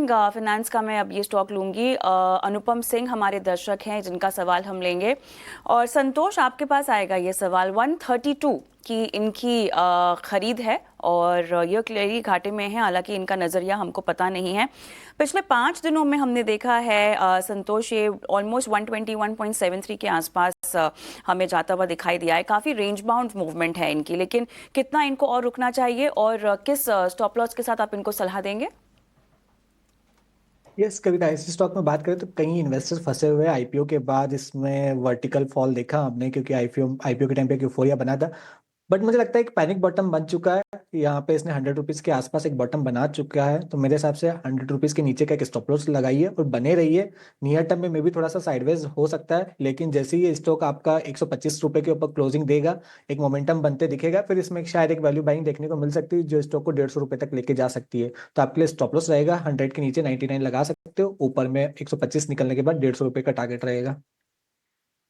Singh finance का मैं अब ये स्टॉक लूंगी। अनुपम सिंह हमारे दर्शक हैं जिनका सवाल हम लेंगे। और संतोष, आपके पास आएगा ये सवाल। 132 की इनकी खरीद है और ये क्लियरली घाटे में है, हालांकि इनका नज़रिया हमको पता नहीं है। पिछले 5 दिनों में हमने देखा है संतोष, ये ऑलमोस्ट 121.73 के आसपास हमें जाता हुआ दिखाई दिया है। काफ़ी रेंज बाउंड मूवमेंट है इनकी, लेकिन कितना इनको और रुकना चाहिए और किस स्टॉप लॉस के साथ आप इनको सलाह देंगे? यस कविता, इस स्टॉक में बात करें तो कई इन्वेस्टर्स फंसे हुए हैं। आईपीओ के बाद इसमें वर्टिकल फॉल देखा हमने, क्योंकि आईपीओ आईपीओ के टाइम पे एक यूफोरिया बना था। बट मुझे लगता है एक पैनिक बॉटम बन चुका है यहाँ पे। इसने 100 रुपीज के आसपास एक बॉटम बना चुका है, तो मेरे हिसाब से 100 रुपीज के नीचे का एक स्टॉप लॉस लगाइए और बने रहिए। नियर टर्म में भी थोड़ा सा साइडवेज हो सकता है, लेकिन जैसे ही ये स्टॉक आपका 125 रुपए के ऊपर क्लोजिंग देगा, एक मोमेंटम बनते दिखेगा, फिर इसमें शायद एक वैल्यू बाइंग देखने को मिल सकती है जो स्टॉक को 150 रुपए तक लेके जा सकती है। तो आपके लिए स्टॉप लॉस रहेगा 100 के नीचे 99 लगा सकते हो, ऊपर में 125 निकलने के बाद 150 रुपए का टारगेट रहेगा।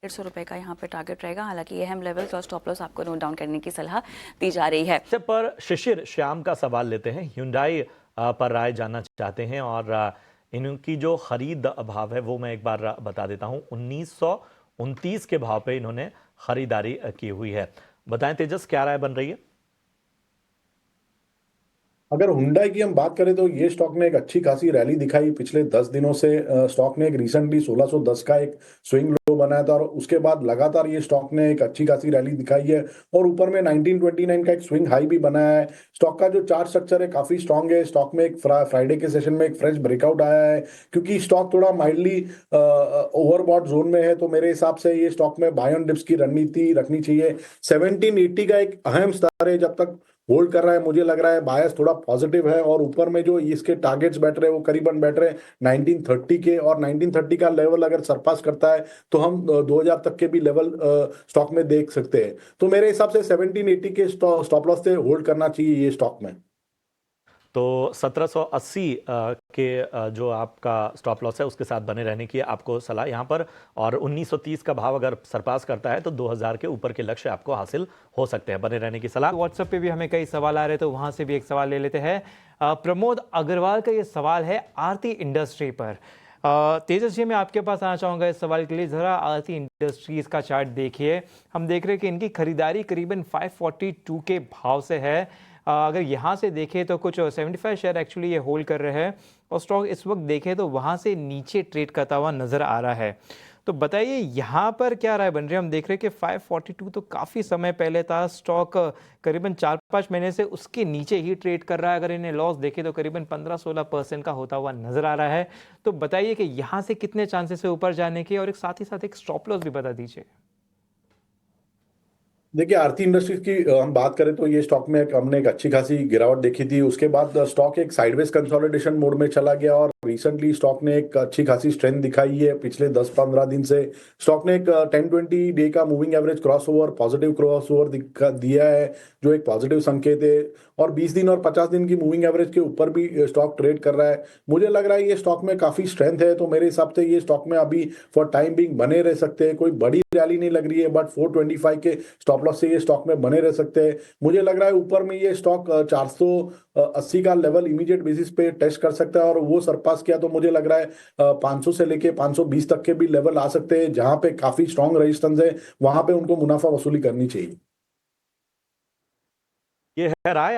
150 रुपए का यहाँ पे टारगेट रहेगा। हालांकि ये अहम लेवल्स और स्टॉप लॉस आपको नोट डाउन करने की सलाह दी जा रही है। पर शिशिर श्याम का सवाल लेते हैं। Hyundai पर राय जानना चाहते हैं और इनकी जो खरीद भाव है वो मैं एक बार बता देता हूं। 1929 के भाव पे इन्होंने खरीदारी की हुई है। बताएं तेजस, क्या राय बन रही है? अगर हुंडई की हम बात करें तो ये स्टॉक ने एक अच्छी खासी रैली दिखाई पिछले 10 दिनों से। स्टॉक ने एक रिसेंटली 1610 का एक स्विंग लो बनाया था और उसके बाद लगातार ये स्टॉक ने एक अच्छी खासी रैली दिखाई है और ऊपर में 1929 का एक स्विंग हाई भी बनाया है। स्टॉक का जो चार्ट स्ट्रक्चर है काफी स्ट्रांग है। स्टॉक में एक फ्राइडे के सेशन में एक फ्रेश ब्रेकआउट आया है, क्योंकि स्टॉक थोड़ा माइल्डली ओवरबॉट जोन में है। तो मेरे हिसाब से ये स्टॉक में बाय ऑन डिप्स की रणनीति रखनी चाहिए। 1780 का एक अहम स्तर है, जब तक होल्ड कर रहा है मुझे लग रहा है बायस थोड़ा पॉजिटिव है। और ऊपर में जो इसके टारगेट्स बैठ रहे हैं वो करीबन बैठ रहे हैं 1930 के, और 1930 का लेवल अगर सरपास करता है तो हम 2000 तक के भी लेवल स्टॉक में देख सकते हैं। तो मेरे हिसाब से 1780 के स्टॉप लॉस से होल्ड करना चाहिए ये स्टॉक में। तो 1780 के जो आपका स्टॉप लॉस है उसके साथ बने रहने की आपको सलाह यहाँ पर। और 1930 का भाव अगर सरपास करता है तो 2000 के ऊपर के लक्ष्य आपको हासिल हो सकते हैं। बने रहने की सलाह। व्हाट्सएप पे भी हमें कई सवाल आ रहे, तो वहां से भी एक सवाल ले लेते हैं। प्रमोद अग्रवाल का ये सवाल है आरती इंडस्ट्री पर। तेजस जी, मैं आपके पास आना चाहूँगा इस सवाल के लिए। ज़रा आरती इंडस्ट्रीज़ का चार्ट देखिए। हम देख रहे हैं कि इनकी खरीदारी करीबन 542 के भाव से है। अगर यहाँ से देखें तो कुछ 75 शेयर एक्चुअली ये होल्ड कर रहे हैं और स्टॉक इस वक्त देखें तो वहाँ से नीचे ट्रेड करता हुआ नज़र आ रहा है। तो बताइए यहाँ पर क्या राय बन रही है? हम देख रहे हैं कि 542 तो काफ़ी समय पहले था। स्टॉक करीबन 4-5 महीने से उसके नीचे ही ट्रेड कर रहा है। अगर इन्हें लॉस देखें तो करीबन 15-16% का होता हुआ नज़र आ रहा है। तो बताइए कि यहाँ से कितने चांसेस है ऊपर जाने के, और एक साथ ही साथ एक स्टॉप लॉस भी बता दीजिए। देखिए, आरती इंडस्ट्रीज की हम बात करें तो ये स्टॉक में हमने एक अच्छी खासी गिरावट देखी थी। उसके बाद स्टॉक एक साइडवेज कंसोलिडेशन मोड में चला गया और रिसेंटली स्टॉक ने एक अच्छी खासी स्ट्रेंथ दिखाई है। पिछले 10-15 दिन से स्टॉक ने एक 10-20 डे का moving average crossover, positive crossover दिया है, जो एक पॉजिटिव संकेत है। और 20 दिन और 50 दिन की मूविंग एवरेज के ऊपर भी स्टॉक ट्रेड कर रहा है। मुझे लग रहा है ये स्टॉक में काफी स्ट्रेंथ है, तो मेरे हिसाब से ये स्टॉक में अभी फॉर टाइम बिंग बने रह सकते हैं। कोई बड़ी रैली नहीं लग रही है, बट 425 के स्टॉप लॉस से ये स्टॉक में बने रह सकते हैं। मुझे लग रहा है ऊपर में ये स्टॉक 480 का लेवल इमीडिएट बेसिस पे टेस्ट कर सकता है, और वो सरपास किया तो मुझे लग रहा है 500 से लेके 520 तक के भी लेवल आ सकते हैं, जहां पे काफी स्ट्रॉन्ग रेजिस्टेंस है। वहां पे उनको मुनाफा वसूली करनी चाहिए। ये है राय